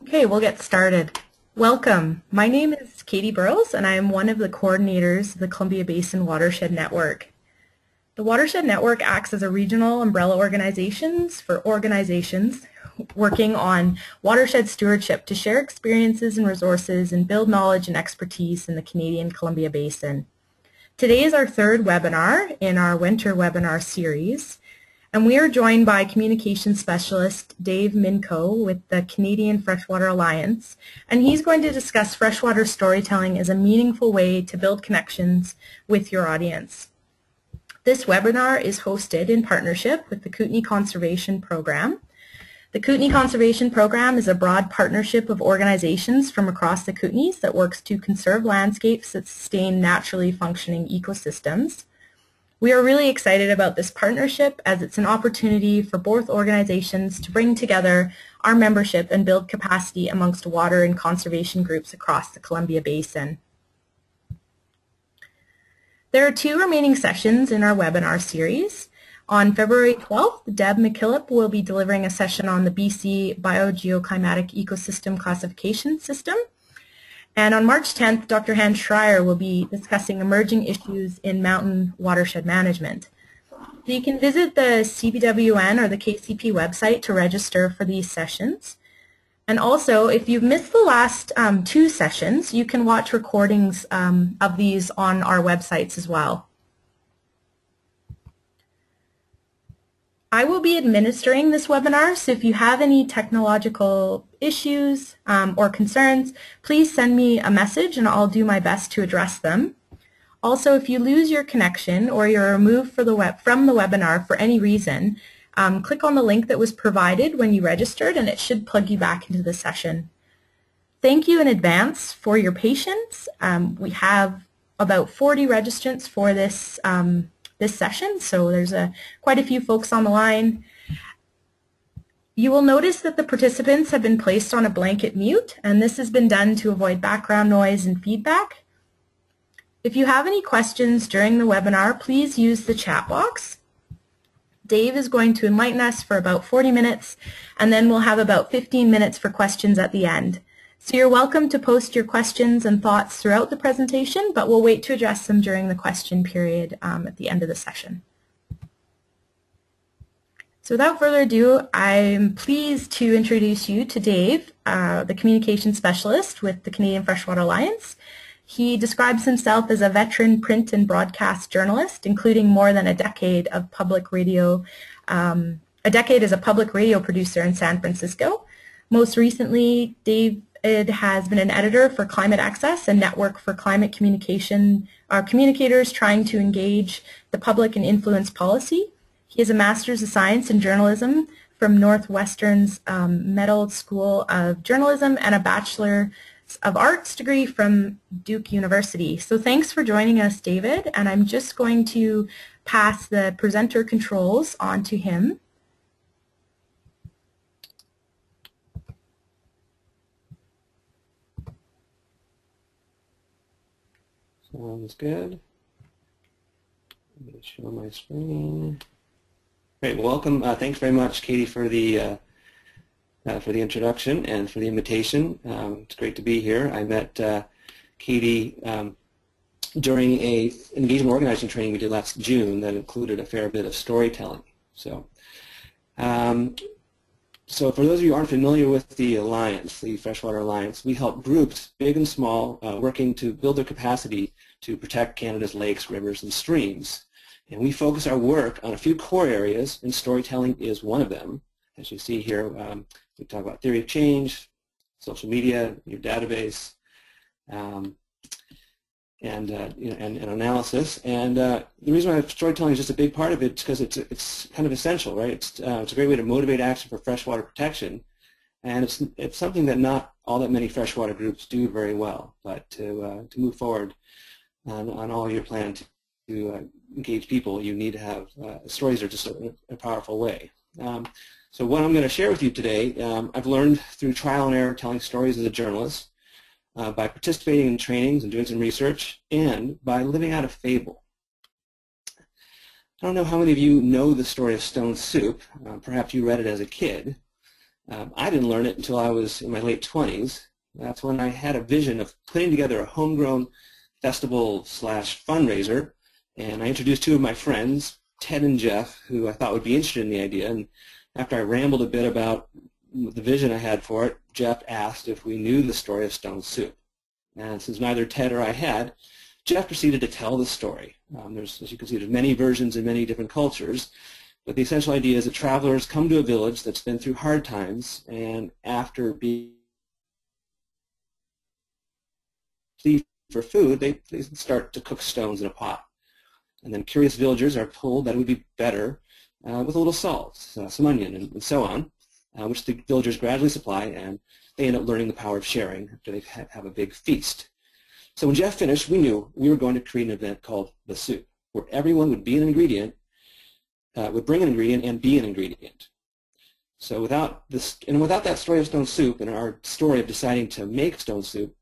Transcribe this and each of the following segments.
Okay, we'll get started. Welcome. My name is Katie Burrows, and I am one of the coordinators of the Columbia Basin Watershed Network. The Watershed Network acts as a regional umbrella for organizations working on watershed stewardship to share experiences and resources and build knowledge and expertise in the Canadian Columbia Basin. Today is our third webinar in our winter webinar series. And we are joined by communication specialist Dave Minkow with the Canadian Freshwater Alliance, and he's going to discuss freshwater storytelling as a meaningful way to build connections with your audience. This webinar is hosted in partnership with the Kootenay Conservation Program. The Kootenay Conservation Program is a broad partnership of organizations from across the Kootenays that works to conserve landscapes that sustain naturally functioning ecosystems. We are really excited about this partnership as it's an opportunity for both organizations to bring together our membership and build capacity amongst water and conservation groups across the Columbia Basin. There are 2 remaining sessions in our webinar series. On February 12th, Deb McKillop will be delivering a session on the BC Biogeoclimatic Ecosystem Classification System. And on March 10th, Dr. Hans Schreier will be discussing emerging issues in mountain watershed management. So you can visit the CBWN or the KCP website to register for these sessions. And also, if you've missed the last 2 sessions, you can watch recordings of these on our websites as well. I will be administering this webinar, so if you have any technological issues or concerns, please send me a message and I'll do my best to address them. Also, if you lose your connection or you're removed from the webinar for any reason, click on the link that was provided when you registered and it should plug you back into the session. Thank you in advance for your patience. We have about 40 registrants for this session, so there's quite a few folks on the line. You will notice that the participants have been placed on a blanket mute, and this has been done to avoid background noise and feedback. If you have any questions during the webinar, please use the chat box. Dave is going to enlighten us for about 40 minutes, and then we'll have about 15 minutes for questions at the end. So you're welcome to post your questions and thoughts throughout the presentation, but we'll wait to address them during the question period at the end of the session. So without further ado, I'm pleased to introduce you to Dave, the communication specialist with the Canadian Freshwater Alliance. He describes himself as a veteran print and broadcast journalist, including more than a decade of public radio, a decade as a public radio producer in San Francisco. Most recently, Dave has been an editor for Climate Access, a network for climate communication, communicators trying to engage the public and influence policy. He has a Master's of Science in Journalism from Northwestern's Medill School of Journalism and a Bachelor of Arts degree from Duke University. So thanks for joining us, David, and I'm just going to pass the presenter controls on to him. Sounds good. Let me show my screen. Great, welcome. Thanks very much, Katie, for the introduction and for the invitation. It's great to be here. I met Katie during an engagement organizing training we did last June that included a fair bit of storytelling. So for those of you who aren't familiar with the Alliance, the Freshwater Alliance, we help groups, big and small, working to build their capacity to protect Canada's lakes, rivers, and streams. And we focus our work on a few core areas, and storytelling is one of them. As you see here, we talk about theory of change, social media, your database, and analysis. And the reason why storytelling is just a big part of it is because it's kind of essential, right? It's a great way to motivate action for freshwater protection, and it's something that not all that many freshwater groups do very well. But to move forward on all your plan to engage people, you need to have stories are just a powerful way. So what I'm going to share with you today, I've learned through trial and error telling stories as a journalist, by participating in trainings and doing some research, and by living out a fable. I don't know how many of you know the story of Stone Soup. Perhaps you read it as a kid. I didn't learn it until I was in my late 20s. That's when I had a vision of putting together a homegrown festival/fundraiser, and I introduced two of my friends, Ted and Jeff, who I thought would be interested in the idea. And after I rambled a bit about the vision I had for it, Jeff asked if we knew the story of stone soup. And since neither Ted or I had, Jeff proceeded to tell the story. As you can see, there's many versions in many different cultures, but the essential idea is that travelers come to a village that's been through hard times, and after being for food, they start to cook stones in a pot. And then curious villagers are told that it would be better with a little salt, some onion, and so on, which the villagers gradually supply, and they end up learning the power of sharing after they have a big feast. So when Jeff finished, we knew we were going to create an event called The Soup, where everyone would be an ingredient, would bring an ingredient and be an ingredient. So without that story of stone soup and our story of deciding to make stone soup,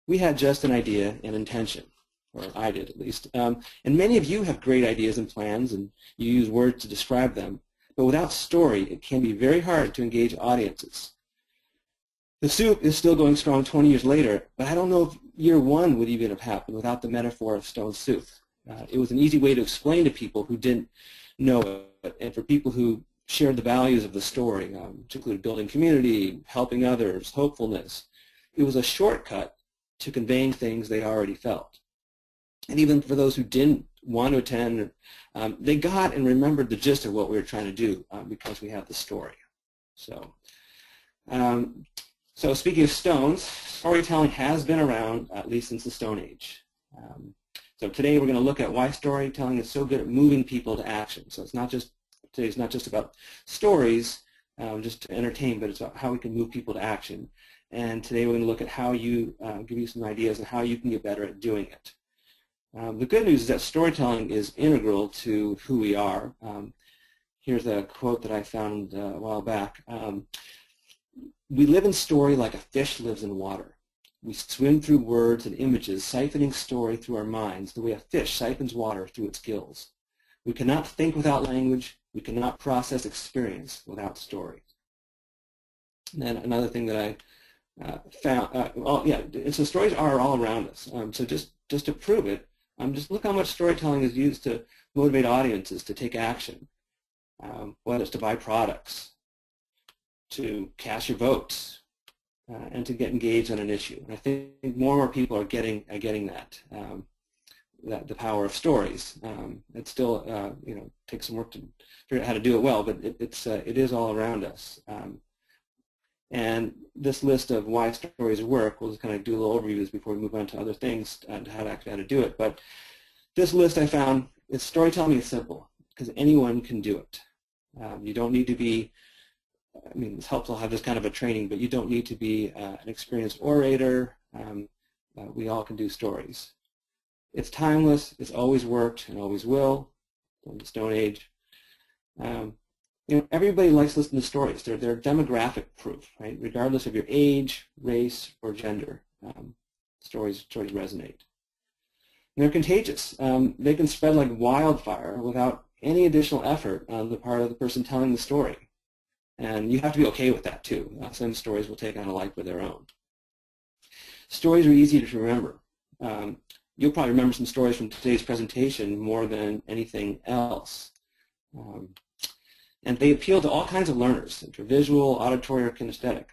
we had just an idea and intention, or I did at least. And many of you have great ideas and plans, and you use words to describe them. But without story, it can be very hard to engage audiences. The soup is still going strong 20 years later, but I don't know if year one would even have happened without the metaphor of stone soup. It was an easy way to explain to people who didn't know it, and for people who shared the values of the story, which included building community, helping others, hopefulness. It was a shortcut to conveying things they already felt. And even for those who didn't want to attend, they got and remembered the gist of what we were trying to do because we have the story. So speaking of stones, storytelling has been around at least since the Stone Age. So today we're going to look at why storytelling is so good at moving people to action. So today's not just about stories, just to entertain, but it's about how we can move people to action. And today we're going to look at how you give you some ideas on how you can get better at doing it. The good news is that storytelling is integral to who we are. Here's a quote that I found a while back. We live in story like a fish lives in water. We swim through words and images, siphoning story through our minds the way a fish siphons water through its gills. We cannot think without language. We cannot process experience without story. And then another thing that I found, so stories are all around us. So just to prove it, just look how much storytelling is used to motivate audiences to take action, whether it's to buy products, to cast your votes, and to get engaged on an issue. And I think more and more people are getting that, the power of stories. It still takes some work to figure out how to do it well, but it is all around us. And this list of why stories work, we'll just kind of do a little overviews before we move on to other things and how to do it. But this list I found, storytelling is simple because anyone can do it. You don't need to be, it's helpful to have this kind of a training, but you don't need to be an experienced orator. We all can do stories. It's timeless. It's always worked and always will from the Stone Age. Everybody likes listening to stories. They're demographic proof, right? Regardless of your age, race, or gender, stories resonate. And they're contagious. They can spread like wildfire without any additional effort on the part of the person telling the story. And you have to be okay with that too. Some stories will take on a life of their own. Stories are easy to remember. You'll probably remember some stories from today's presentation more than anything else. And they appeal to all kinds of learners, visual, auditory, or kinesthetic.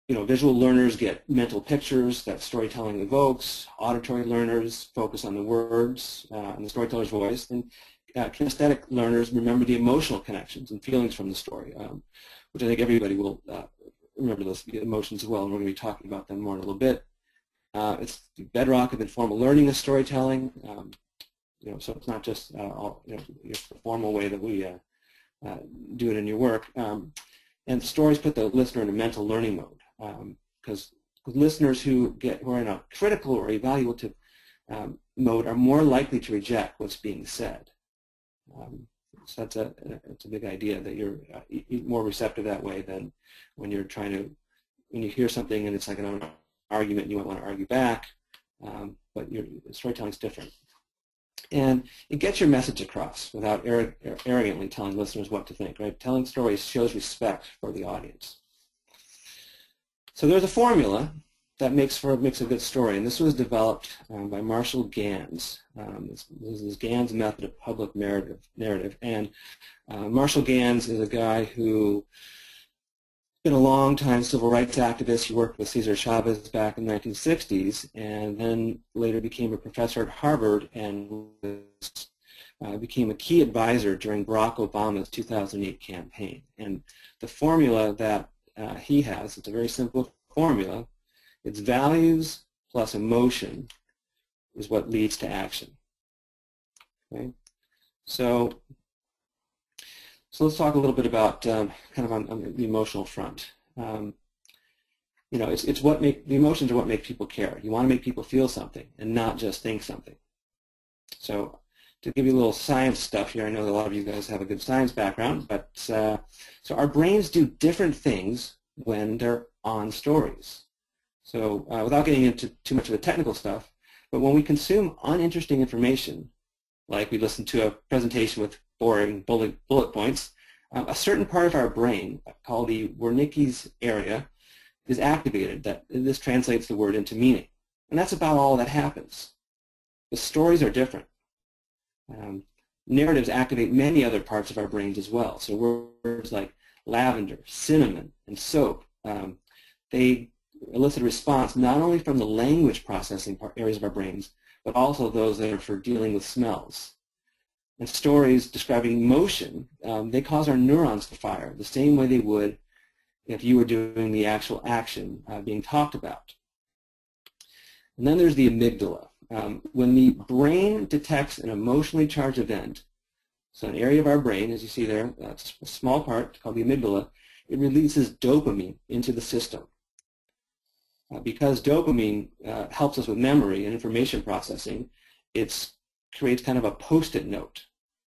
Visual learners get mental pictures that storytelling evokes. Auditory learners focus on the words and the storyteller's voice. And kinesthetic learners remember the emotional connections and feelings from the story, which I think everybody will remember those emotions as well, and we're going to be talking about them more in a little bit. It's the bedrock of informal learning is storytelling. So it's not just the formal way that we do it in your work. And stories put the listener in a mental learning mode, because listeners who are in a critical or evaluative mode are more likely to reject what's being said. So that's a big idea, that you're more receptive that way than when you're when you hear something and it's like an argument and you might want to argue back, but your storytelling is different. And it gets your message across without arrogantly telling listeners what to think, right? Telling stories shows respect for the audience. So there's a formula that makes a good story, and this was developed by Marshall Gans. This is Gans' method of public narrative. And Marshall Gans is a guy who been a long-time civil rights activist. He worked with Cesar Chavez back in the 1960s, and then later became a professor at Harvard and became a key advisor during Barack Obama's 2008 campaign. And the formula that he has, it's a very simple formula. It's values plus emotion is what leads to action. Okay, so let's talk a little bit about kind of on the emotional front. You know, the emotions are what make people care. You want to make people feel something and not just think something. So to give you a little science stuff here, I know that a lot of you guys have a good science background, but so our brains do different things when they're on stories. So without getting into too much of the technical stuff, but when we consume uninteresting information, like we listen to a presentation with boring bullet points, a certain part of our brain called the Wernicke's area is activated. This translates the word into meaning. And that's about all that happens. The stories are different. Narratives activate many other parts of our brains as well. So words like lavender, cinnamon, and soap, they elicit a response not only from the language processing areas of our brains, but also those that are for dealing with smells. And stories describing emotion, they cause our neurons to fire the same way they would if you were doing the actual action being talked about. And then there's the amygdala. When the brain detects an emotionally charged event, so an area of our brain, as you see there, that's a small part called the amygdala, it releases dopamine into the system. Because dopamine helps us with memory and information processing, it creates kind of a post-it note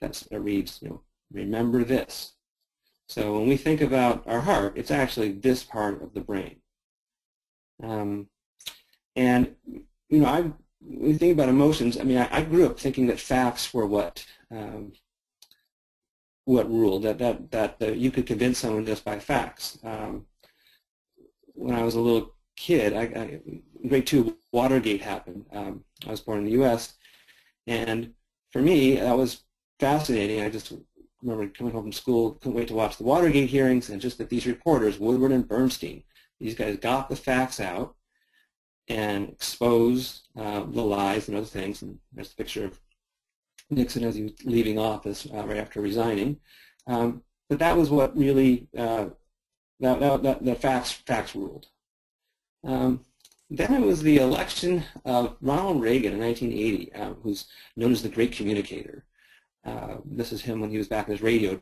that reads, you know, remember this. So when we think about our heart, it's actually this part of the brain. And, you know, when you think about emotions, I mean, I grew up thinking that facts were what ruled, that you could convince someone just by facts. When I was a little kid, in grade 2, Watergate happened. I was born in the U.S., and for me, that was fascinating. I just remember coming home from school, couldn't wait to watch the Watergate hearings, and just that these reporters, Woodward and Bernstein, these guys got the facts out and exposed the lies and other things. And there's a picture of Nixon as he was leaving office right after resigning. But that was what really, the facts ruled. Then it was the election of Ronald Reagan in 1980, who's known as the Great Communicator. This is him when he was back in his radio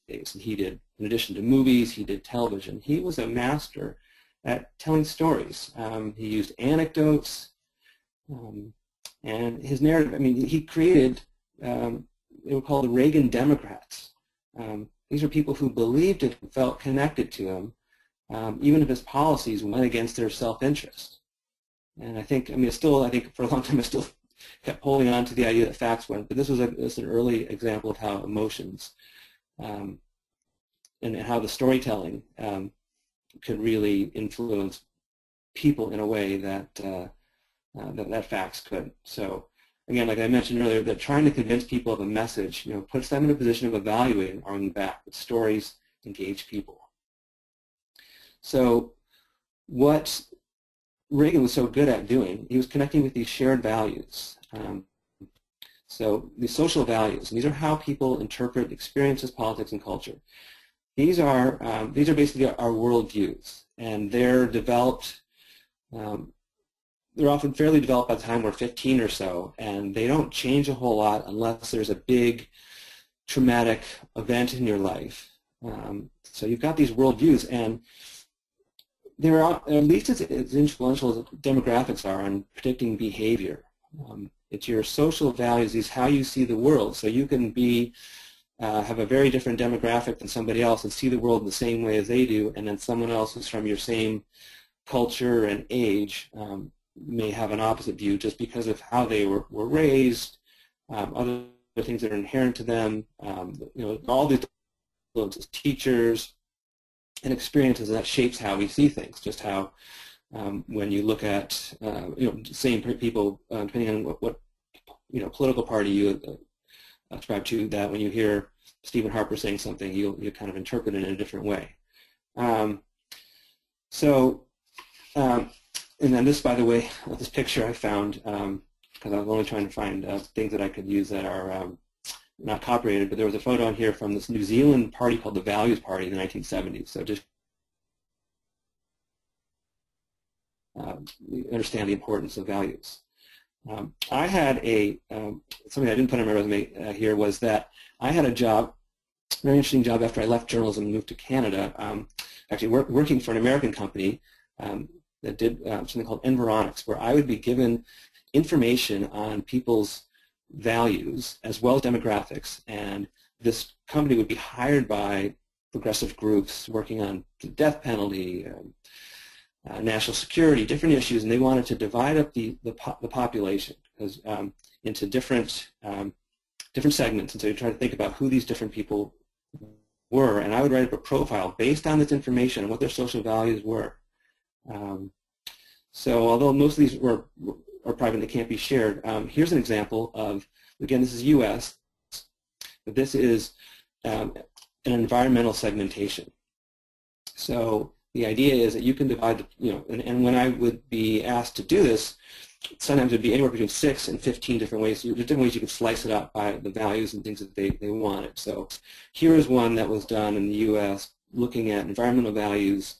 days, and he did, in addition to movies, he did television. He was a master at telling stories. He used anecdotes, and his narrative, I mean, he created, they were called the Reagan Democrats. These are people who believed and felt connected to him, even if his policies went against their self-interest. And I think, I mean, I think for a long time I still kept holding on to the idea that facts weren't, but this was an early example of how emotions and how the storytelling could really influence people in a way that that facts could. So again, like I mentioned earlier, that trying to convince people of a message, you know, puts them in a position of evaluating, arguing back. But stories engage people. So what Reagan was so good at doing, he was connecting with these shared values. So the social values, and these are how people interpret experiences, politics, and culture. These are basically our worldviews, and they're developed. They're often fairly developed by the time we're 15 or so, and they don't change a whole lot unless there's a big traumatic event in your life. So you've got these worldviews, and they're at least as influential as demographics are on predicting behavior. It's your social values, it's how you see the world. So you can have a very different demographic than somebody else and see the world in the same way as they do, and then someone else who's from your same culture and age may have an opposite view just because of how they were raised, other things that are inherent to them, all these influences, teachers, and experiences that shapes how we see things, just how when you look at, same people, depending on what political party you ascribe to, that when you hear Stephen Harper saying something, you kind of interpret it in a different way. And then this, by the way, this picture I found, because I was only trying to find things that I could use that are not copyrighted, but there was a photo on here from this New Zealand party called the Values Party in the 1970s. So just understand the importance of values. I had something I didn't put on my resume here was that I had a job, very interesting job after I left journalism and moved to Canada, actually working for an American company that did something called Environics, where I would be given information on people's values as well as demographics, and this company would be hired by progressive groups working on the death penalty, national security, different issues, and they wanted to divide up the population into different segments, and so you try to think about who these different people were, and I would write up a profile based on this information and what their social values were. So although most of these are private, they can't be shared. Here's an example of, again, this is U.S., but this is an environmental segmentation. So the idea is that you can divide, and when I would be asked to do this, sometimes it would be anywhere between 6 and 15 different ways. There's different ways you could slice it up by the values and things that they wanted. So here is one that was done in the U.S. looking at environmental values,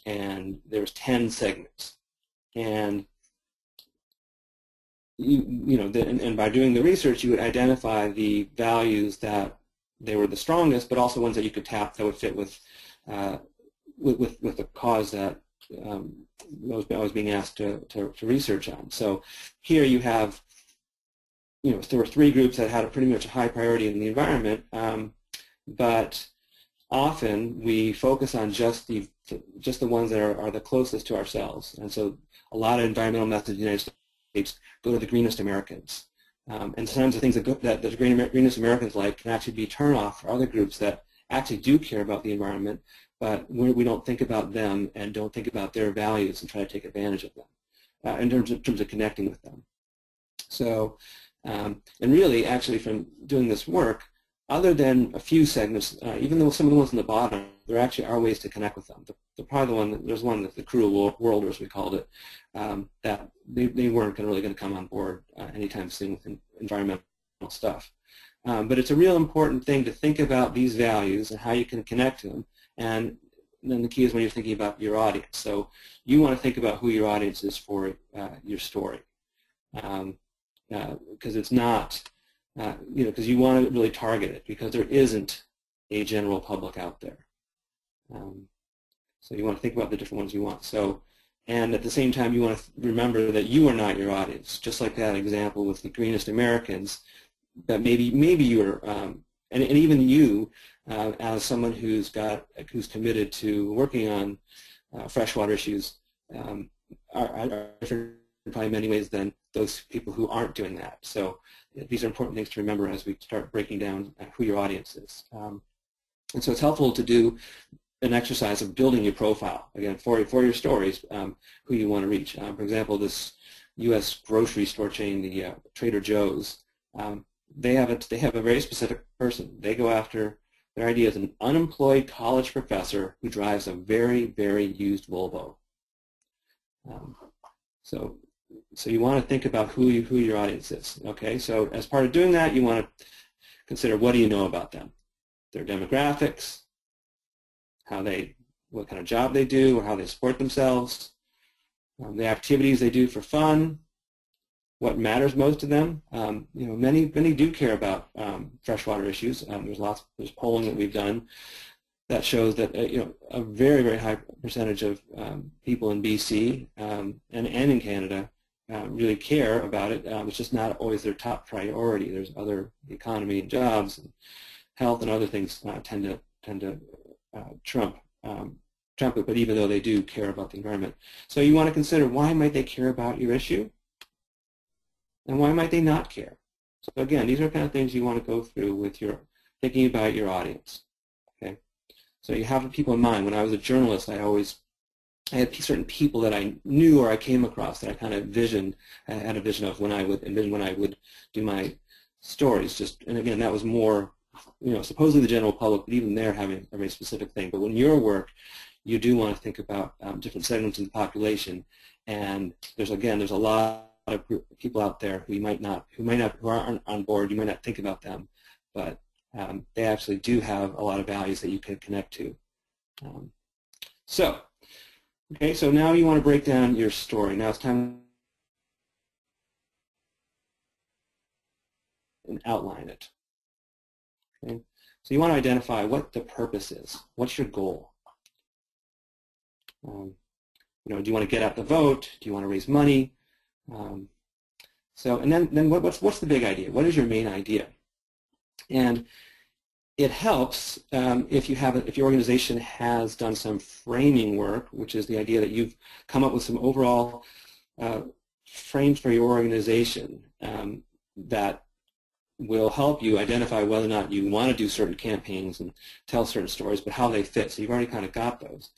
and there's 10 segments. And and by doing the research, you would identify the values that they were the strongest, but also ones that you could tap that would fit with the cause that I was being asked to research on. So here you have, there were 3 groups that had pretty much a high priority in the environment, but often we focus on just the ones that are the closest to ourselves, and so a lot of environmental methods in the United States go to the greenest Americans, and sometimes the things that the greenest Americans like can actually be turn off for other groups that actually do care about the environment, but we don't think about them and don't think about their values and try to take advantage of them in terms of connecting with them. So, and really, actually, from doing this work, other than a few segments, even though some of the ones on the bottom, there actually are ways to connect with them. There's one that the cruel worlders, we called it, that they weren't really going to come on board anytime soon with environmental stuff. But it's a real important thing to think about these values and how you can connect to them. And then the key is when you're thinking about your audience. So you want to think about who your audience is for your story, because it's not, because you want to really target it, because there isn't a general public out there. So you want to think about the different ones you want. So, and at the same time, you want to remember that you are not your audience. Just like that example with the greenest Americans, that maybe you are, and even you, as someone who's committed to working on freshwater issues, are different in probably many ways than those people who aren't doing that. So these are important things to remember as we start breaking down who your audience is. And so it's helpful to do an exercise of building your profile, again, for your stories, who you want to reach. For example, this U.S. grocery store chain, the Trader Joe's, they have a very specific person. They go after, their idea is an unemployed college professor who drives a very, very used Volvo. So you want to think about who your audience is. Okay, so as part of doing that, you want to consider, what do you know about them, their demographics, what kind of job they do, or how they support themselves, the activities they do for fun, what matters most to them. Many do care about freshwater issues. There's polling that we've done that shows that a very, very high percentage of people in BC and in Canada really care about it. It's just not always their top priority. There's other, the economy and jobs and health and other things tend to trump it, but even though they do care about the environment. So you want to consider, why might they care about your issue, and why might they not care? So again, these are kind of things you want to go through with your thinking about your audience. Okay, so you have people in mind. When I was a journalist, I had certain people that I knew or I came across that I kind of had a vision of when I would do my stories. And again, that was more, supposedly the general public, but even they're having a very specific thing. But when your work, you do want to think about different segments of the population, and there's a lot of people out there who aren't on board. You might not think about them, but they actually do have a lot of values that you can connect to. Okay, so now you want to break down your story. Now it's time and outline it. Okay, so you want to identify what the purpose is. What's your goal? Do you want to get out the vote? Do you want to raise money? And then what's the big idea? What is your main idea? And it helps if your organization has done some framing work, which is the idea that you've come up with some overall frames for your organization that will help you identify whether or not you want to do certain campaigns and tell certain stories, but how they fit. So you've already kind of got those.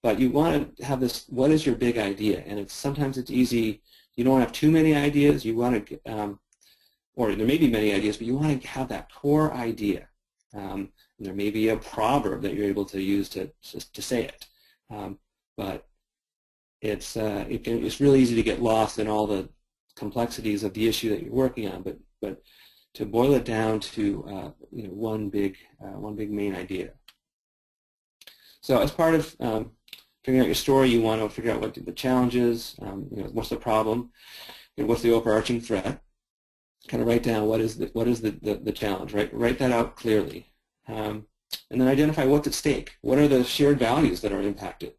But you want to have this, what is your big idea? And sometimes it's easy, you don't want to have too many ideas, you want to, or there may be many ideas, but you want to have that core idea. There may be a proverb that you're able to use to say it. But it's really easy to get lost in all the complexities of the issue that you're working on, but to boil it down to one big main idea. So as part of figuring out your story, you want to figure out what the challenge is, what's the problem, and what's the overarching threat. Kind of write down what is the challenge. Write that out clearly, and then identify what's at stake. What are the shared values that are impacted?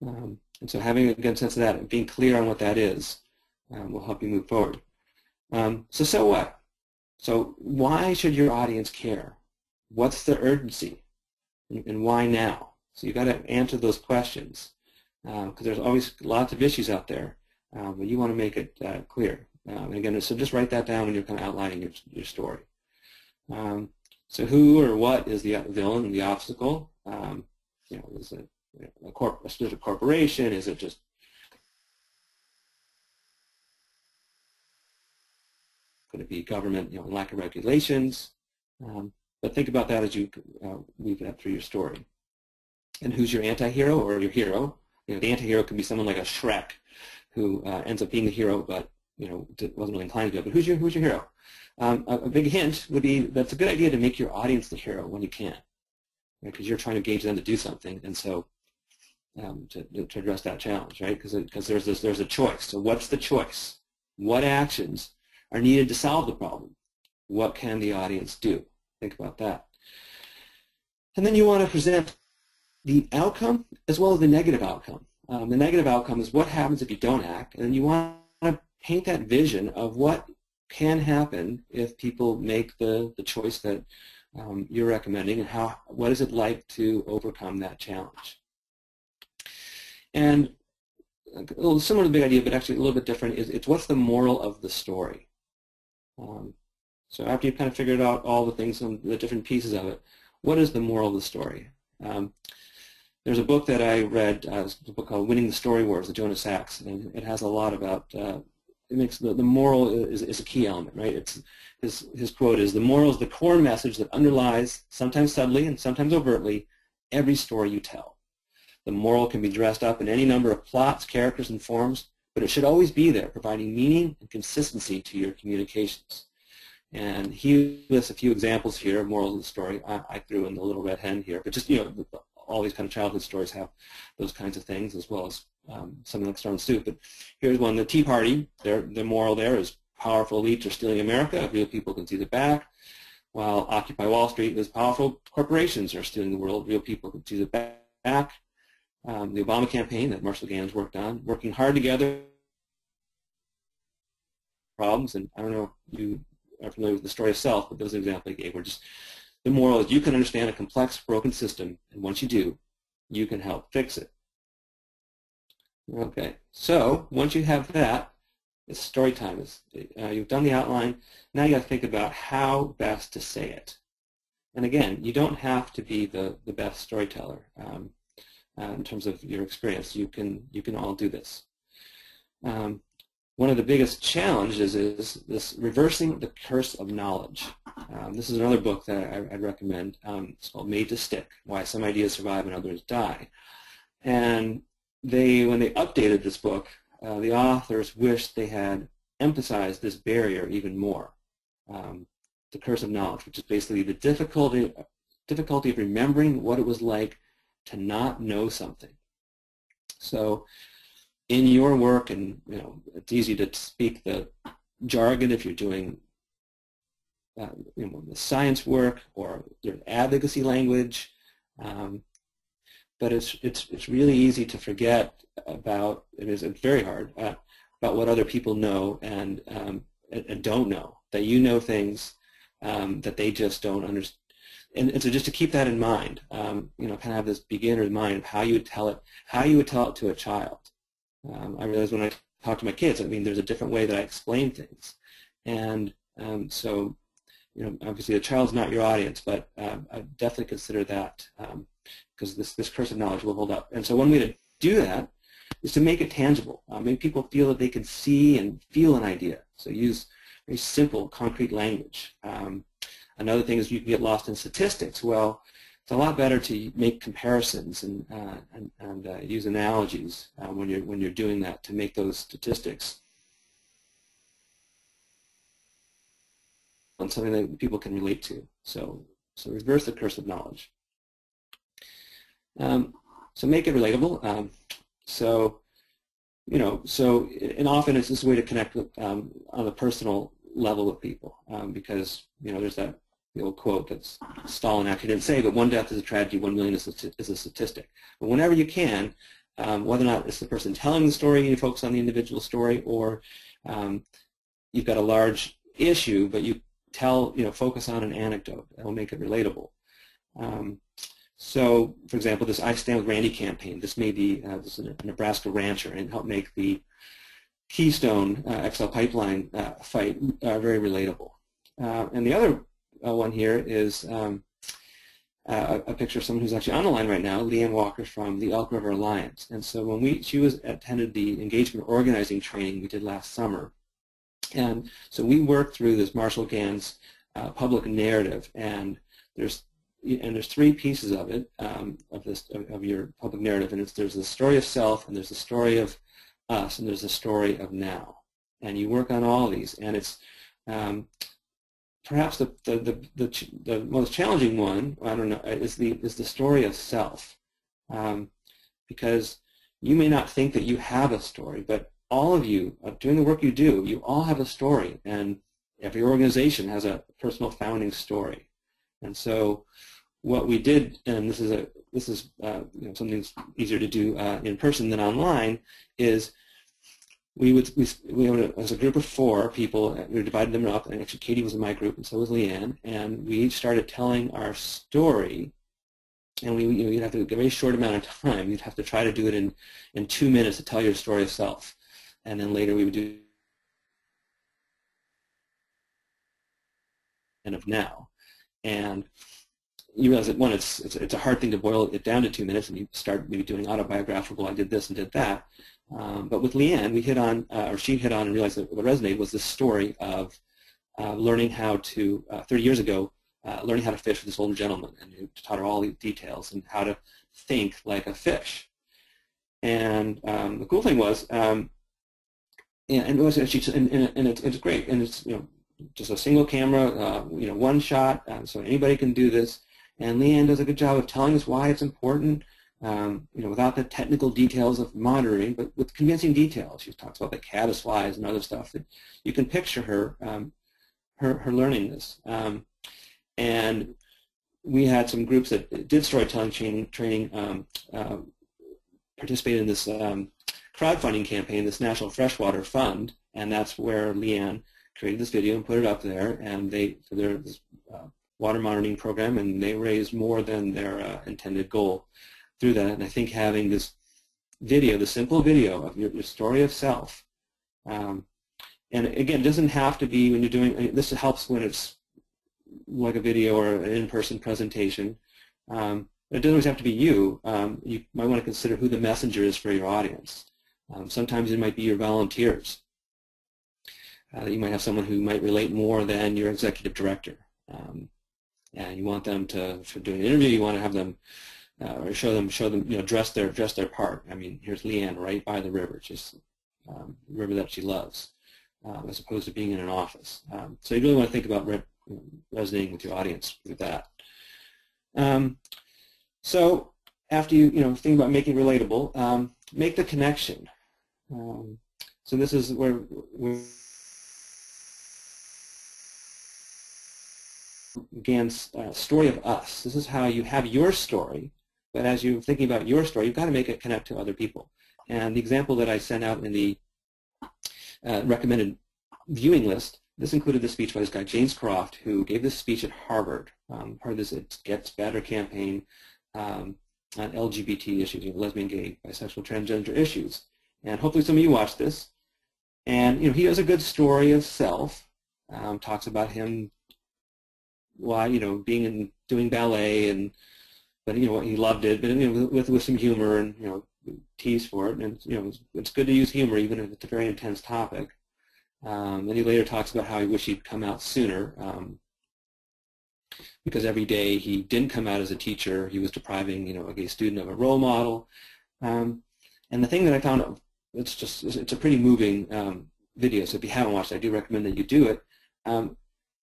And so having a good sense of that and being clear on what that is will help you move forward. So what? So why should your audience care? What's the urgency, and why now? So you've got to answer those questions because there's always lots of issues out there, but you want to make it clear. And again, so just write that down when you're kind of outlining your story. So who or what is the villain, the obstacle? Is it a specific corporation? Is it just could it be government, lack of regulations? But think about that as you weave that through your story. And who's your anti-hero or your hero? The anti-hero can be someone like a Shrek who ends up being the hero, but wasn't really inclined to do it. But who's your hero? A big hint would be that's a good idea to make your audience the hero when you can, because you're trying to engage them to do something, and so to address that challenge, right? Because there's a choice. So what's the choice? What actions are needed to solve the problem? What can the audience do? Think about that. And then you want to present the outcome as well as the negative outcome. The negative outcome is what happens if you don't act, and then you want to paint that vision of what can happen if people make the choice that you're recommending, and what is it like to overcome that challenge. And a little similar to the big idea, but actually a little bit different, it's what's the moral of the story. So after you've kind of figured out all the things and the different pieces of it, what is the moral of the story? There's a book that I read, it's a book called Winning the Story Wars, the Jonas Sachs, and it has a lot about, it makes the moral is a key element, right? His quote is, "The moral is the core message that underlies, sometimes subtly and sometimes overtly, every story you tell. The moral can be dressed up in any number of plots, characters, and forms, but it should always be there, providing meaning and consistency to your communications." And he lists a few examples here of morals of the story. I threw in the Little Red Hen here, but just, all these kind of childhood stories have those kinds of things, as well as something like Storm Soup. But here's one: the Tea Party. The moral there is powerful elites are stealing America. Real people can see the back. While Occupy Wall Street is powerful corporations are stealing the world. Real people can see the back. The Obama campaign that Marshall Gans worked on, working hard together. Problems, and I don't know if you are familiar with the story itself, but those examples I gave were just the moral is you can understand a complex, broken system, and once you do, you can help fix it. Okay, so once you have that, It's story time. You've done the outline. Now you got to think about how best to say it. And again, you don't have to be the best storyteller in terms of your experience. You can all do this. One of the biggest challenges is this reversing the curse of knowledge. This is another book that I'd recommend. It's called Made to Stick: Why Some Ideas Survive and Others Die. And when they updated this book, the authors wished they had emphasized this barrier even more. The curse of knowledge, which is basically the difficulty of remembering what it was like to not know something. So in your work, and it's easy to speak the jargon if you're doing the science work or your advocacy language, but it's really easy to forget about. It's very hard about what other people know and don't know. That you know things that they just don't understand. And so just to keep that in mind, kind of have this beginner's mind of how you would tell it to a child. I realize when I talk to my kids, there's a different way that I explain things. And so, obviously the child's not your audience, but I definitely consider that because this curse of knowledge will hold up. And so one way to do that is to make it tangible. Make people feel that they can see and feel an idea. So use very simple, concrete language. Another thing is you can get lost in statistics. Well, it's a lot better to make comparisons and use analogies when you're doing that to make those statistics on something that people can relate to. So reverse the curse of knowledge. So make it relatable. And often it's this way to connect with, on a personal level with people, because there's that the old quote that Stalin actually didn't say, but one death is a tragedy, 1 million is a statistic. But whenever you can, whether or not it's the person telling the story, you focus on the individual story, or you've got a large issue, but you focus on an anecdote. That will make it relatable. So, for example, this I Stand With Randy campaign, this may be this is a Nebraska rancher and help make the Keystone XL pipeline fight very relatable. And the other one here is a picture of someone who's actually on the line right now, Leanne Walker from the Elk River Alliance. And so when she attended the engagement organizing training we did last summer, and so we worked through this Marshall Gann's public narrative, and there's 3 pieces of it, of your public narrative, and there's the story of self, and there's the story of us, and there's the story of now. And you work on all of these, and it's perhaps the most challenging one, I don't know, is the story of self, because you may not think that you have a story, but all of you, doing the work you do, you all have a story, and every organization has a personal founding story. And so what we did, and this is something that's easier to do in person than online, is as a group of 4 people, we divided them up, and actually Katie was in my group, and so was Leanne, and we each started telling our story, and you'd have to, a very short amount of time, you'd have to try to do it in 2 minutes to tell your story of self, and then later we would do and of now. And you realize that, one, it's a hard thing to boil it down to 2 minutes, and you start maybe doing autobiographical, I did this and did that. But with Leanne, we hit on, or she hit on and realized that what resonated was this story of learning how to, 30 years ago, learning how to fish with this older gentleman, and who taught her all the details and how to think like a fish. And the cool thing was, it's great, and it's just a single camera, one shot, so anybody can do this. And Leanne does a good job of telling us why it's important, without the technical details of monitoring, but with convincing details. She talks about the caddisflies and other stuff that you can picture her learning this. And we had some groups that did storytelling training participate in this crowdfunding campaign, this National Freshwater Fund, and that's where Leanne created this video and put it up there, and for their water monitoring program, and they raised more than their intended goal through that. And I think having this video, the simple video of your story of self, And again, it doesn't have to be when you're doing, this helps when it's like a video or an in-person presentation. It doesn't always have to be you. You might want to consider who the messenger is for your audience. Sometimes it might be your volunteers. You might have someone who might relate more than your executive director. And you want them to, for doing an interview, you want to have them, or show them, dress their part. I mean, here's Leanne right by the river, just the river that she loves, as opposed to being in an office. So you really want to think about resonating with your audience with that. So after you think about making it relatable, make the connection. So this is where Gan's story of us. This is how you have your story, but as you're thinking about your story, you've got to make it connect to other people. And the example that I sent out in the recommended viewing list, this included the speech by this guy, James Croft, who gave this speech at Harvard, part of this It Gets Better campaign on LGBT issues, lesbian, gay, bisexual, transgender issues. And hopefully some of you watched this. And he has a good story of self, talks about him why being in doing ballet, but he loved it, but with some humor and tease for it, and it's good to use humor even if it's a very intense topic. And he later talks about how he wished he'd come out sooner, because every day he didn't come out as a teacher, he was depriving a gay student of a role model. And the thing that I found, it's a pretty moving video, so if you haven't watched it, I do recommend that you do it.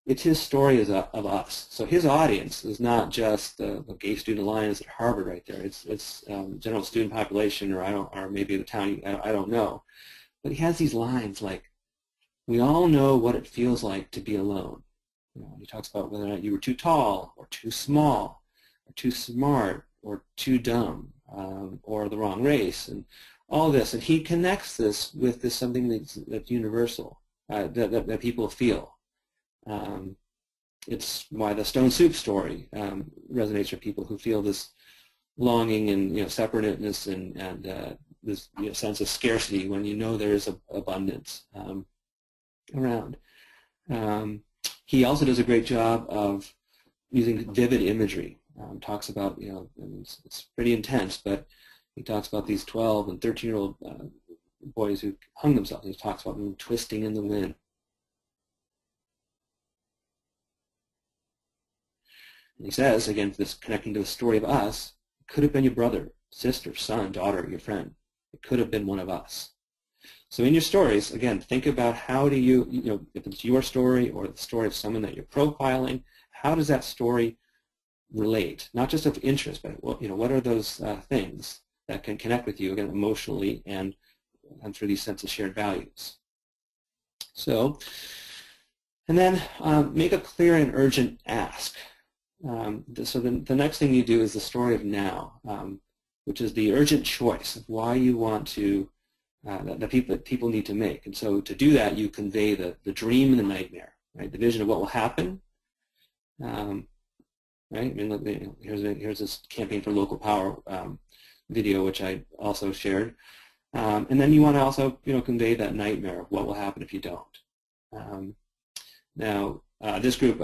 It's his story of us. So his audience is not just the Gay Student Alliance at Harvard right there. It's general student population, or maybe the town. I don't know. But he has these lines like, "We all know what it feels like to be alone." He talks about whether or not you were too tall, or too small, or too smart, or too dumb, or the wrong race, and all this. And he connects this with something that's universal, that people feel. It's why the Stone Soup story resonates with people who feel this longing and separateness and this sense of scarcity when there is abundance around. He also does a great job of using vivid imagery. Talks about it's pretty intense, but he talks about these 12 and 13-year-old boys who hung themselves. He talks about them twisting in the wind. And he says, again, this connecting to the story of us, it could have been your brother, sister, son, daughter, your friend. It could have been one of us. So in your stories, again, think about how do you, if it's your story or the story of someone that you're profiling, how does that story relate? Not just of interest, but what are those things that can connect with you, again, emotionally and through these sense of shared values. So, and then make a clear and urgent ask. So the next thing you do is the story of now, which is the urgent choice of why you want to, that people need to make. And so to do that, you convey the dream and the nightmare, right? The vision of what will happen, right? I mean, here's this campaign for local power video, which I also shared. And then you want to also, convey that nightmare of what will happen if you don't. Now, this group,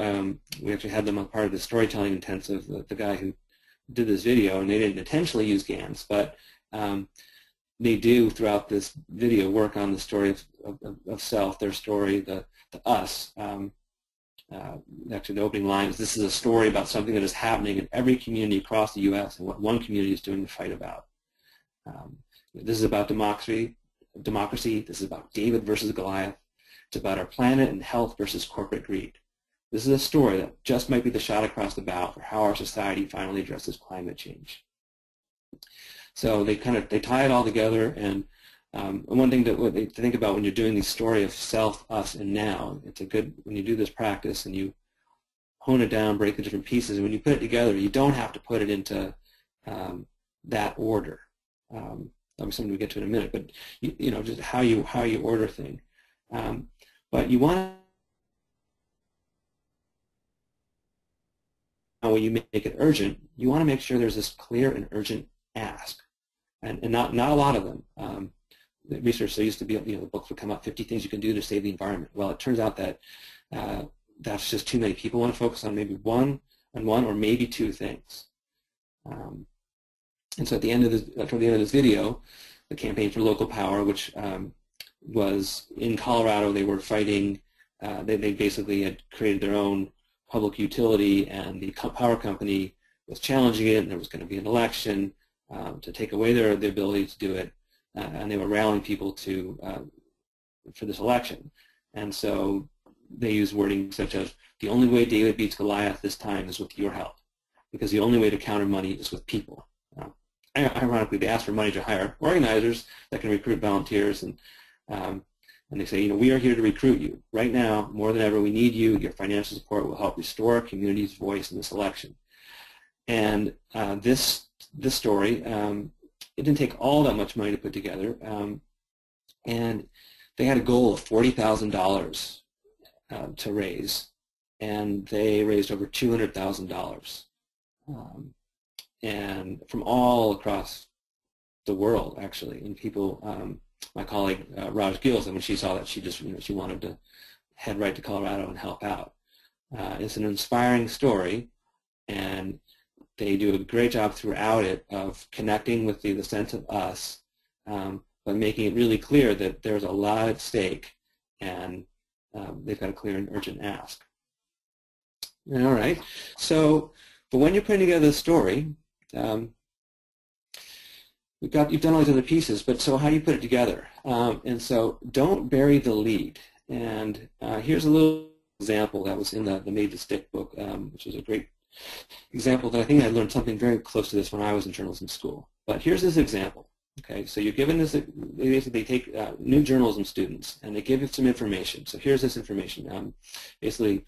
we actually had them on part of the storytelling intensive, the guy who did this video, and they didn't intentionally use GANs, but they do throughout this video work on the story of self, their story, the us. Actually, the opening line is, "This is a story about something that is happening in every community across the U.S. and what one community is doing to fight about." This is about democracy. This is about David versus Goliath. It's about our planet and health versus corporate greed. This is a story that just might be the shot across the bow for how our society finally addresses climate change. So they tie it all together, and one thing to think about when you're doing the story of self, us, and now, it's a good, when you do this practice and you hone it down, break the different pieces, and when you put it together, you don't have to put it into that order. That'll be something we get to in a minute, but just how you order things. But you want to, when you make it urgent, you want to make sure there's this clear and urgent ask, and not a lot of them. research, there used to be, the books would come out, 50 things you can do to save the environment. Well, it turns out that that's just too many. People want to focus on maybe one or maybe two things. And so at the end of toward the end of this video, the Campaign for Local Power, which was in Colorado, they were fighting, they basically had created their own public utility, and the power company was challenging it, and there was going to be an election to take away the ability to do it, and they were rallying people for this election. And so they used wording such as, the only way David beats Goliath this time is with your help, because the only way to counter money is with people. Ironically, they asked for money to hire organizers that can recruit volunteers, and they say, we are here to recruit you. Right now, more than ever, we need you. Your financial support will help restore our community's voice in this election. And this story, it didn't take all that much money to put together, and they had a goal of $40,000 to raise, and they raised over $200,000, and from all across the world, actually. And people, my colleague Raj Gills, when she saw that, she just she wanted to head right to Colorado and help out. It's an inspiring story, and they do a great job throughout it of connecting with the sense of us, but making it really clear that there's a lot at stake, and they've got a clear and urgent ask. All right. So, but when you're putting together the story, you've done all these other pieces, but so how do you put it together? And so don't bury the lead. And here's a little example that was in the Made to Stick book, which is a great example that I think I learned something very close to this when I was in journalism school. But here's this example. Okay, so you're given this, they take new journalism students and they give you some information. So here's this information. Basically,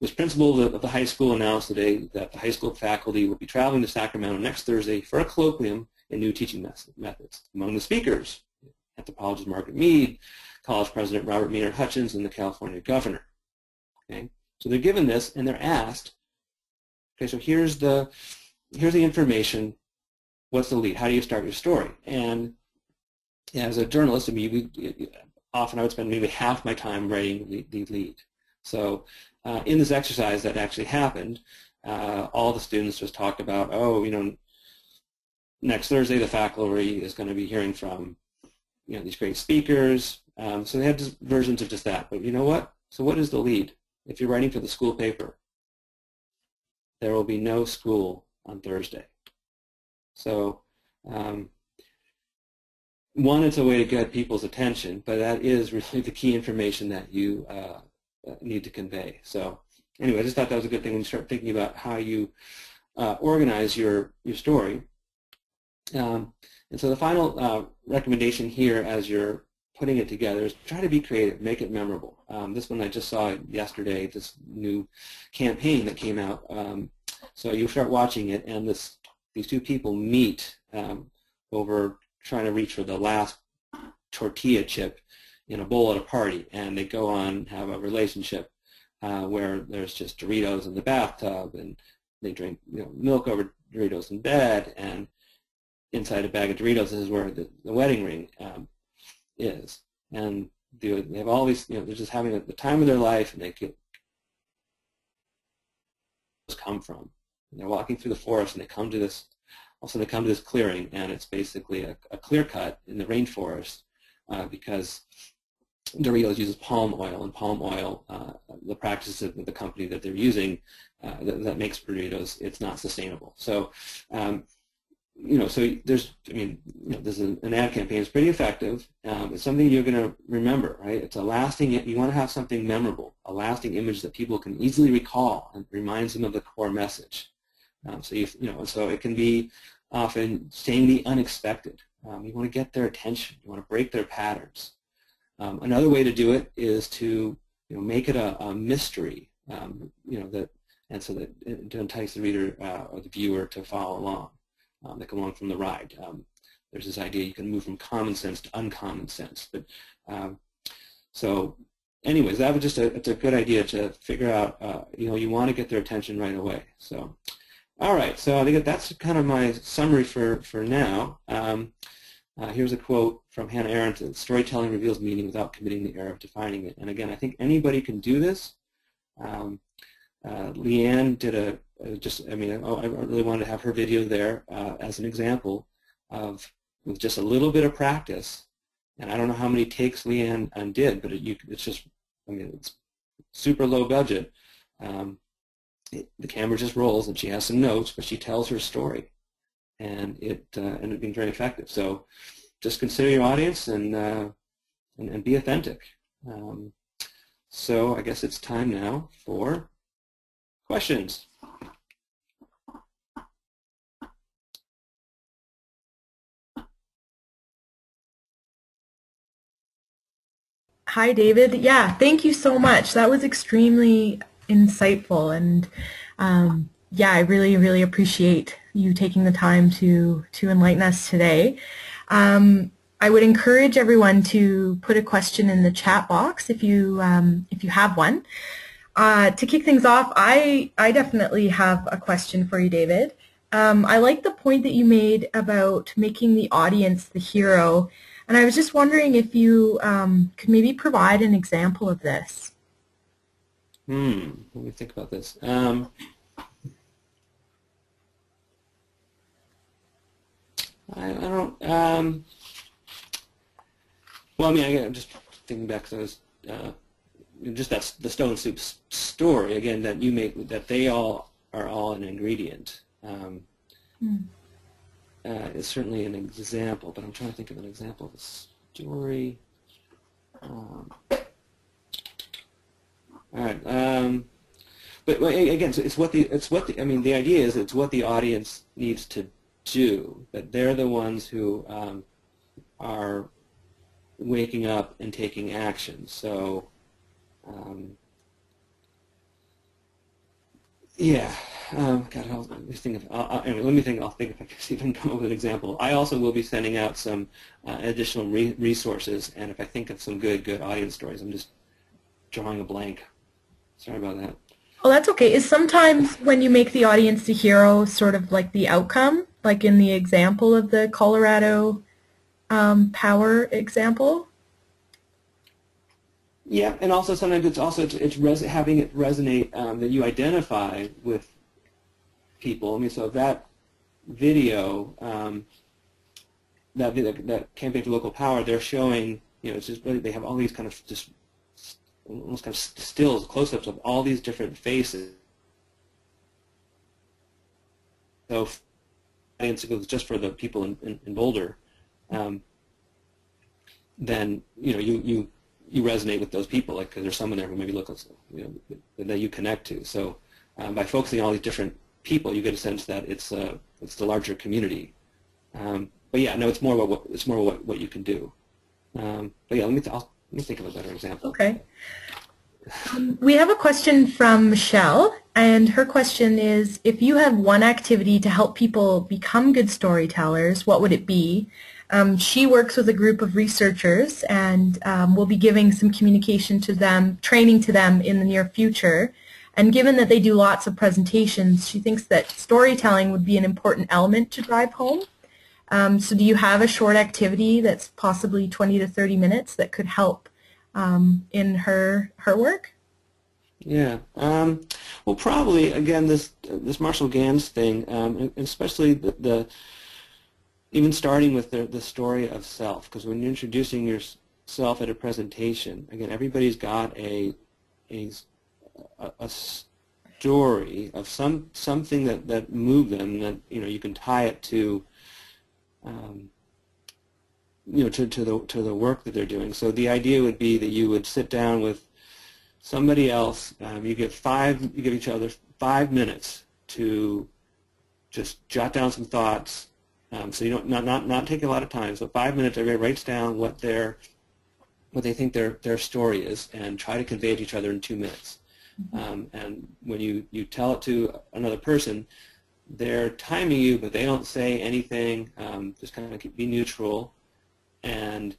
this principal of the high school announced today that the high school faculty will be traveling to Sacramento next Thursday for a colloquium in new teaching methods. Among the speakers, anthropologist Margaret Mead, college president Robert Maynard Hutchins, and the California governor. Okay, so they're given this and they're asked, okay, so here's the information. What's the lead? How do you start your story? And as a journalist, I mean, often I would spend maybe half my time writing the lead. So in this exercise that actually happened, all the students just talked about, next Thursday the faculty is going to be hearing from these great speakers. So they had just versions of just that. But you know what? So what is the lead? If you're writing for the school paper, there will be no school on Thursday. So one, it's a way to get people's attention, but that is really the key information that you need to convey. So anyway, I just thought that was a good thing when you start thinking about how you organize your story. And so the final recommendation here as you're putting it together is try to be creative, make it memorable. This one I just saw yesterday, this new campaign that came out. So you start watching it, and these two people meet over trying to reach for the last tortilla chip in a bowl at a party, and they go on and have a relationship where there's just Doritos in the bathtub, and they drink milk over Doritos in bed, and inside a bag of Doritos is where the wedding ring is. And they have all these, they're just having the time of their life, and they get come from. And they're walking through the forest, and they come to this. Also, they come to this clearing, and it's basically a clear cut in the rainforest because Doritos uses palm oil, and palm oil, the practices of the company that they're using that makes Doritos, it's not sustainable. So, so there's, this is an ad campaign. It's pretty effective. It's something you're going to remember, right? It's a lasting. You want to have something memorable, a lasting image that people can easily recall and reminds them of the core message. So it can be often saying the unexpected. You want to get their attention. You want to break their patterns. Another way to do it is to make it a mystery. So that to entice the reader or the viewer to follow along. That come along from the ride. There's this idea you can move from common sense to uncommon sense. But so, anyways, that was it's a good idea to figure out. You want to get their attention right away. So, all right. So I think that's kind of my summary for now. Here's a quote from Hannah Arendt: "Storytelling reveals meaning without committing the error of defining it." And again, I think anybody can do this. Leanne did I really wanted to have her video there as an example of, with just a little bit of practice, and I don't know how many takes Leanne did, but it's just, it's super low budget. The camera just rolls, and she has some notes, but she tells her story, and it being very effective. So just consider your audience and be authentic. So I guess it's time now for questions. Hi, David. Yeah, thank you so much. That was extremely insightful, and yeah, I really, really appreciate you taking the time to enlighten us today. I would encourage everyone to put a question in the chat box if you have one. To kick things off, I definitely have a question for you, David. I like the point that you made about making the audience the hero, and I was just wondering if you could maybe provide an example of this. Let me think about this. I don't. Well, I'm just thinking back to those. Just that's the Stone Soup story again, that you make, that they all are an ingredient. It's certainly an example, but I'm trying to think of an example of a story. All right. But again, so the idea is it's what the audience needs to do. That they're the ones who are waking up and taking action. So. Yeah. God, let me think I'll think if I can even come up with an example. I also will be sending out some additional resources, and if I think of some good audience stories, I'm just drawing a blank. Sorry about that. Oh, that's okay. Is sometimes when you make the audience the hero sort of like the outcome, like in the example of the Colorado power example? Yeah, and also sometimes it's having it resonate, that you identify with people. So that video, that campaign for local power, they're showing, it's just really, they have all these kind of just almost kind of stills, close-ups of all these different faces. So if it goes just for the people in Boulder, then you resonate with those people, like, because there's someone there who maybe that you connect to. So by focusing on all these different people, you get a sense that it's the larger community. But yeah, no, it's more about what you can do. But yeah, let me think of a better example. Okay. We have a question from Michelle, and her question is, if you had one activity to help people become good storytellers, what would it be? She works with a group of researchers, and will be giving some communication to them, training to them in the near future. And given that they do lots of presentations, she thinks that storytelling would be an important element to drive home. So do you have a short activity that's possibly 20 to 30 minutes that could help in her work? Yeah. Well, probably again this Marshall Gans thing, and especially the even starting with the story of self, because when you're introducing yourself at a presentation, again, everybody's got a story of something that moved them, that you can tie it to to the work that they're doing. So the idea would be that you would sit down with somebody else. You give each other 5 minutes to just jot down some thoughts. So you don't not take a lot of time. So 5 minutes, everybody writes down what they think their story is, and try to convey it to each other in 2 minutes. And when you tell it to another person, they're timing you, but they don't say anything. Just kind of be neutral. And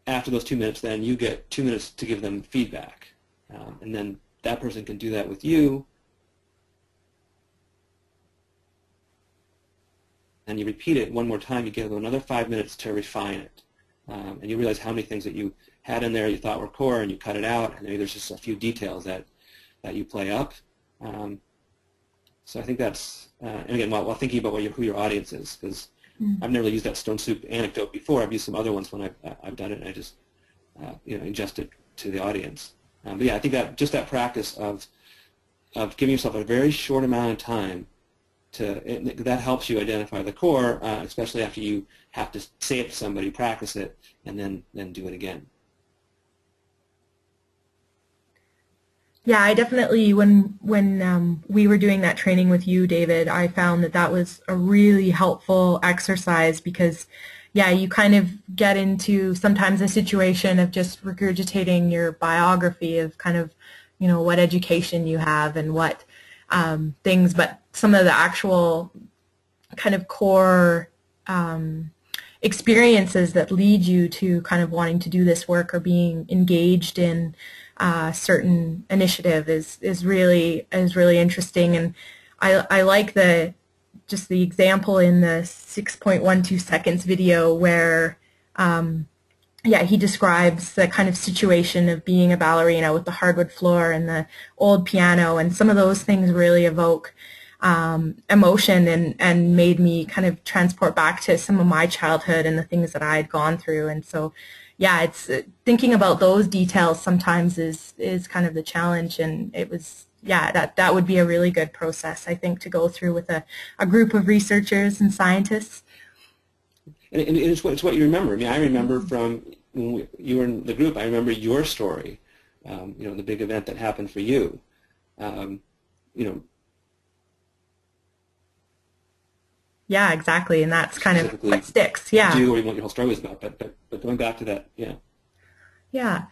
after those 2 minutes, then you get 2 minutes to give them feedback. And then that person can do that with you. and you repeat it one more time, you give them another 5 minutes to refine it. And you realize how many things that you had in there you thought were core, and you cut it out, and maybe there's just a few details that you play up. So I think that's, and again, while thinking about who your audience is, because I've never used that stone soup anecdote before. I've used some other ones when I've done it, and I just adjust it to the audience. But yeah, I think that just that practice of giving yourself a very short amount of time that helps you identify the core, especially after you have to say it to somebody, practice it, and then do it again. Yeah, I definitely, when we were doing that training with you, David, I found that was a really helpful exercise because, yeah, you kind of get into sometimes a situation of just regurgitating your biography of kind of, what education you have and what things, but some of the actual kind of core experiences that lead you to kind of wanting to do this work or being engaged in certain initiative is really interesting. And I like just the example in the 6.12 seconds video where yeah, he describes the kind of situation of being a ballerina with the hardwood floor and the old piano, and some of those things really evoke emotion and made me kind of transport back to some of my childhood and the things that I had gone through. And so, yeah, it's thinking about those details sometimes is kind of the challenge, and it was, yeah, that would be a really good process, I think, to go through with a group of researchers and scientists. And it's what you remember. I mean, I remember from when you were in the group, I remember your story, the big event that happened for you. Yeah, exactly, and that's kind of what sticks. Yeah. Do or what your whole story was about, but going back to that, yeah. Yeah.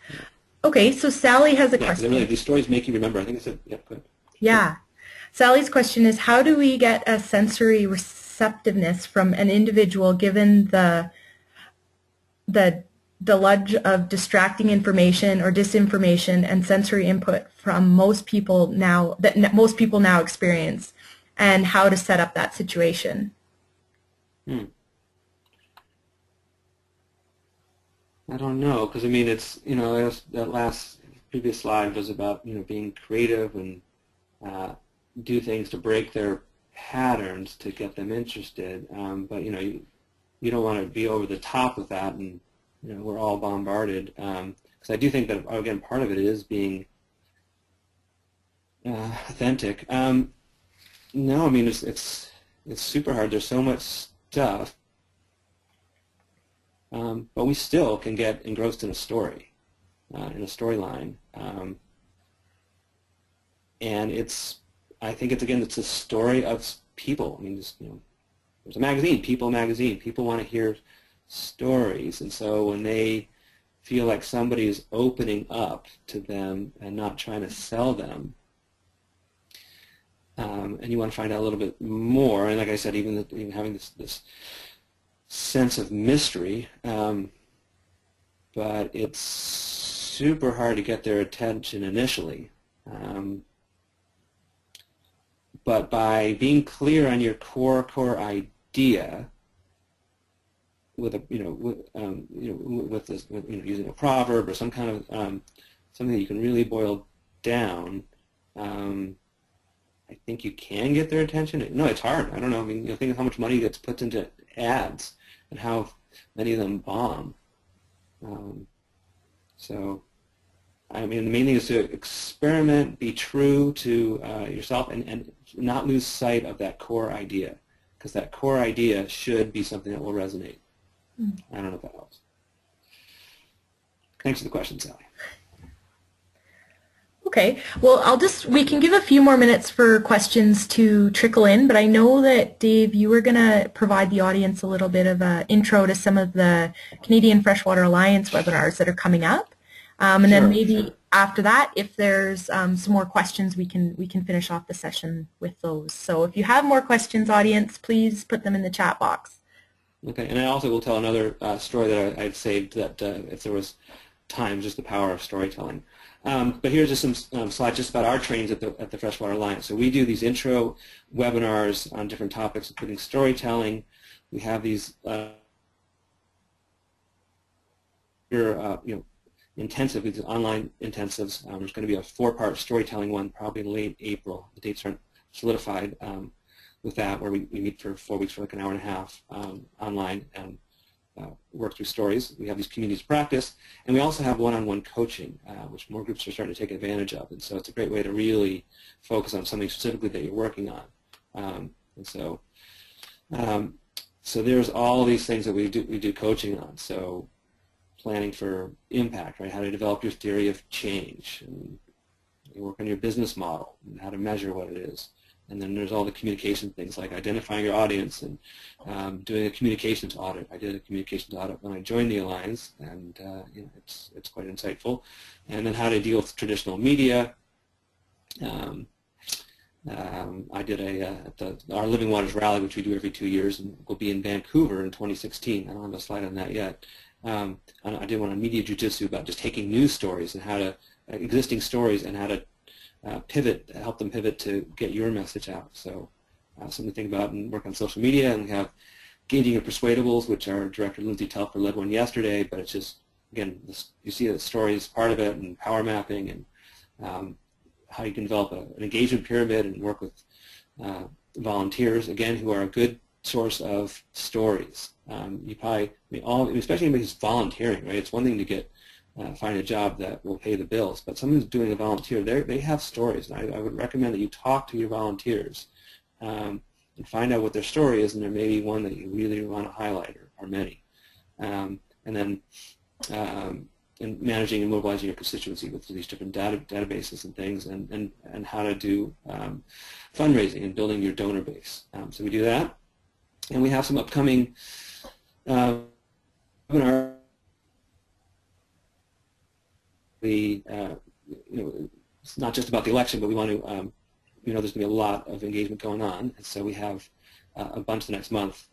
Okay, so Sally has a question. Really, these stories make you remember. I think it's a, yeah, go ahead. Yeah. Sally's question is, how do we get a sensory receptiveness from an individual given the deluge of distracting information or disinformation and sensory input from most people now experience, and how to set up that situation? I don't know, because I mean, it's, that previous slide was about, being creative and do things to break their patterns to get them interested. But you don't want to be over the top with that, and we're all bombarded. Because I do think that, again, part of it is being authentic. No, I mean, it's super hard. There's so much stuff. But we still can get engrossed in a story, in a storyline. And I think it's a story of people. I mean, there's a magazine, People magazine. People want to hear stories. And so when they feel like somebody is opening up to them and not trying to sell them, and you want to find out a little bit more, and like I said, even having this sense of mystery, but it's super hard to get their attention initially. But by being clear on your core idea, with using a proverb or some kind of something that you can really boil down, I think you can get their attention. No, it's hard. I don't know. I mean, think of how much money gets put into ads and how many of them bomb. So, I mean, the main thing is to experiment, be true to yourself, and not lose sight of that core idea, because that core idea should be something that will resonate. I don't know if that helps. Thanks for the question, Sally. Okay, well, we can give a few more minutes for questions to trickle in, but I know that, Dave, you were going to provide the audience a little bit of an intro to some of the Canadian Freshwater Alliance webinars that are coming up. And then maybe after that, if there's some more questions, we can finish off the session with those. So if you have more questions, audience, please put them in the chat box. Okay, and I also will tell another story that I'd saved that if there was time, just the power of storytelling. But here's just some slides just about our trainings at the Freshwater Alliance. So we do these intro webinars on different topics, including storytelling. We have these intensive, these online intensives. There's going to be a 4-part storytelling one probably in late April. The dates aren't solidified with that, where we meet for 4 weeks for like an hour and a half online and work through stories. We have these communities of practice, and we also have one-on-one coaching, which more groups are starting to take advantage of. And so it's a great way to really focus on something specifically that you're working on. So there's all these things that we do coaching on. So planning for impact, right? How to develop your theory of change, and you work on your business model and how to measure what it is. And then there's all the communication things like identifying your audience and doing a communications audit. I did a communications audit when I joined the Alliance, and it's quite insightful. And then how to deal with traditional media. I did at our Living Waters Rally, which we do every 2 years, and we'll be in Vancouver in 2016. I don't have a slide on that yet. I did one on media jujitsu about just taking news stories and how to existing stories and how to help them pivot to get your message out. So something to think about and work on social media. And we have Gauging of Persuadables, which our director Lindsay Telfer led one yesterday, but it's just, again, you see the story is part of it, and power mapping, and how you can develop an engagement pyramid and work with volunteers, again, who are a good source of stories. You probably, especially anybody who's volunteering, right? It's one thing to find a job that will pay the bills, but someone who's doing a volunteer, they have stories, and I would recommend that you talk to your volunteers and find out what their story is, and there may be one that you really want to highlight, or many. And then in managing and mobilizing your constituency with these different databases and things, and how to do fundraising and building your donor base. So we do that, and we have some upcoming webinars. It's not just about the election, but we want to, there's going to be a lot of engagement going on, and so we have a bunch the next month.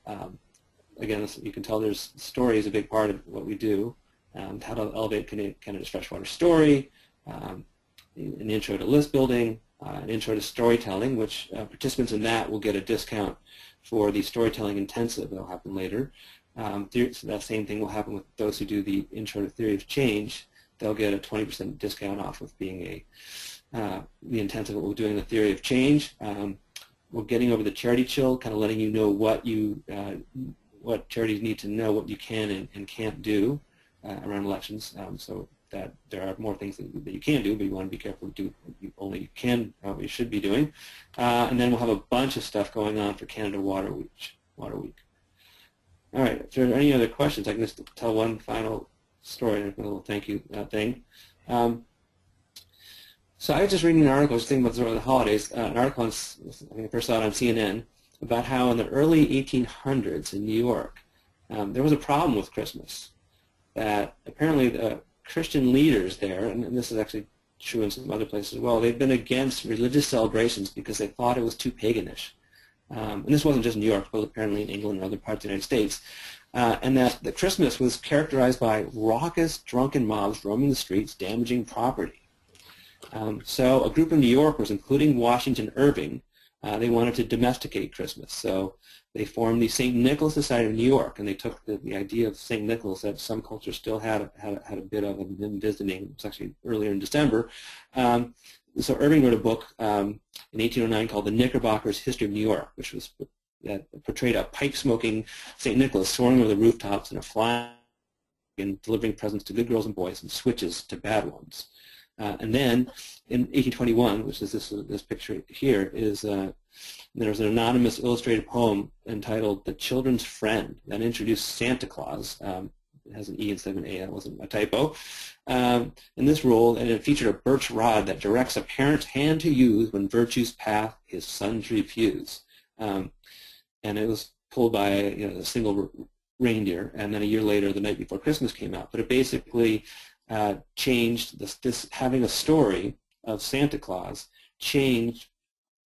Again, you can tell there's story is a big part of what we do. How to elevate Canada's freshwater story, an intro to list building, an intro to storytelling, which participants in that will get a discount for the storytelling intensive that will happen later. So that same thing will happen with those who do the intro to theory of change. They'll get a 20% discount off of being the intensive that we're doing the theory of change. We're getting over the charity chill, kind of letting you know what charities need to know, what you can and can't do around elections, so that there are more things that you can do, but you want to be careful to do what you only can, what you should be doing. And then we'll have a bunch of stuff going on for Canada Water Week. All right, if there are any other questions, I can just tell one final story, and a little thank you thing. So I was just reading an article, just thinking about the holidays, an article, I first saw it on CNN, about how in the early 1800s in New York, there was a problem with Christmas. That apparently the Christian leaders there, and this is actually true in some other places as well, they've been against religious celebrations because they thought it was too paganish. And this wasn't just New York, but apparently in England and other parts of the United States. And that the Christmas was characterized by raucous, drunken mobs roaming the streets, damaging property. So a group of New Yorkers, including Washington Irving, they wanted to domesticate Christmas. So they formed the St. Nicholas Society of New York, and they took the idea of St. Nicholas that some cultures still had a bit of, and been visiting. It was actually earlier in December. So Irving wrote a book in 1809 called The Knickerbocker's History of New York, which was portrayed a pipe-smoking St. Nicholas soaring over the rooftops in a flag and delivering presents to good girls and boys and switches to bad ones. And then in 1821, which is this picture here, is there's an anonymous illustrated poem entitled "The Children's Friend" that introduced Santa Claus. It has an E instead of an A. That wasn't a typo. In this role, and it featured a birch rod that directs a parent's hand to use when virtue's path his sons refuse. And it was pulled by a single reindeer, and then a year later, the night before Christmas came out. But it basically changed this having a story of Santa Claus changed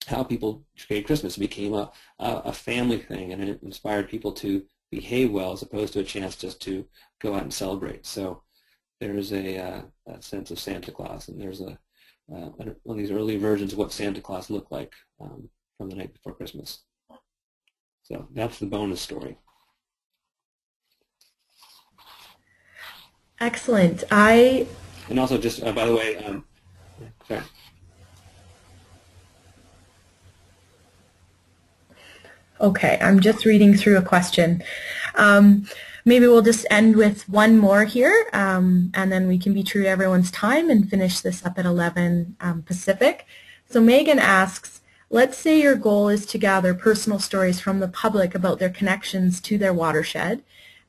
how people treated Christmas. It became a family thing, and it inspired people to behave well as opposed to a chance just to go out and celebrate. So there's a sense of Santa Claus, and there's one of these early versions of what Santa Claus looked like from the night before Christmas. So that's the bonus story. Excellent. And also, just by the way, sorry. Okay, I'm just reading through a question. Maybe we'll just end with one more here, and then we can be true to everyone's time and finish this up at 11 Pacific. So Megan asks, let's say your goal is to gather personal stories from the public about their connections to their watershed.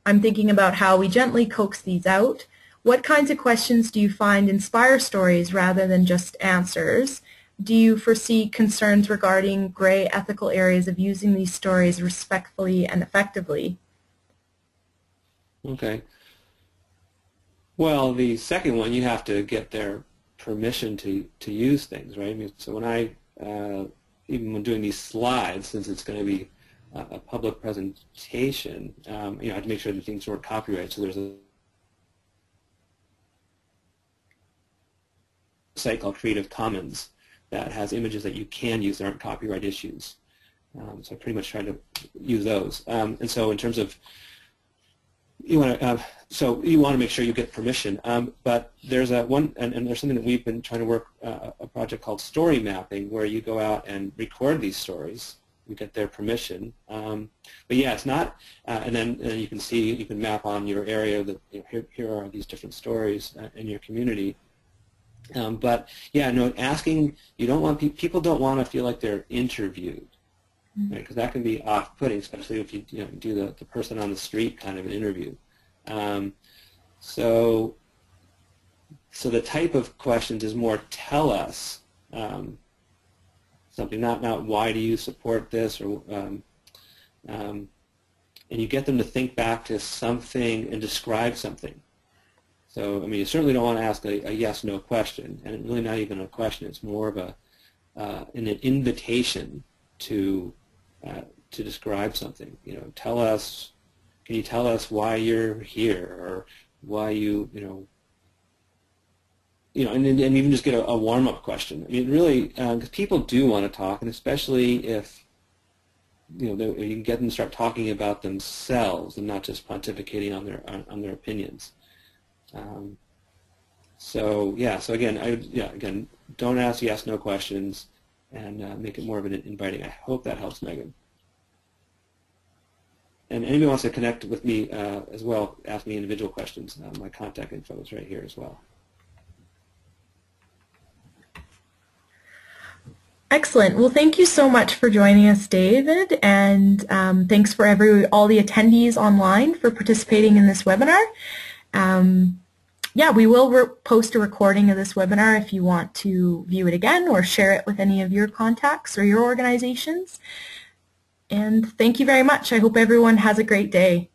I'm thinking about how we gently coax these out. What kinds of questions do you find inspire stories rather than just answers? Do you foresee concerns regarding gray ethical areas of using these stories respectfully and effectively? Okay. Well, the second one, you have to get their permission to use things, right? I mean, so when even when doing these slides, since it's going to be a public presentation, I have to make sure that things weren't copyrighted. So there's a site called Creative Commons that has images that you can use that aren't copyright issues. So I pretty much try to use those. And so in terms of you want to make sure you get permission. But there's and there's something that we've been trying to work a project called story mapping, where you go out and record these stories. You get their permission. But yeah, it's not. And then you can map on your area that here are these different stories in your community. But yeah, no, asking, you don't want people don't want to feel like they're interviewed, right? Because that can be off-putting, especially if you do the person on the street kind of an interview. So the type of questions is more tell us something, not why do you support this, or and you get them to think back to something and describe something. So, I mean, you certainly don't want to ask a yes/no question, and it's really not even a question. It's more of an invitation to describe something. Tell us. Can you tell us why you're here, or why and even just get a warm-up question. I mean, really, because people do want to talk, and especially if you can get them to start talking about themselves and not just pontificating on their opinions. So again, don't ask yes/no questions, and make it more of an inviting. I hope that helps, Megan. And anybody wants to connect with me as well, ask me individual questions. My contact info is right here as well. Excellent. Well, thank you so much for joining us, David, and thanks for all the attendees online for participating in this webinar. Yeah, we will post a recording of this webinar if you want to view it again or share it with any of your contacts or your organizations. And thank you very much. I hope everyone has a great day.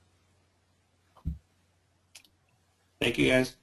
Thank you, guys.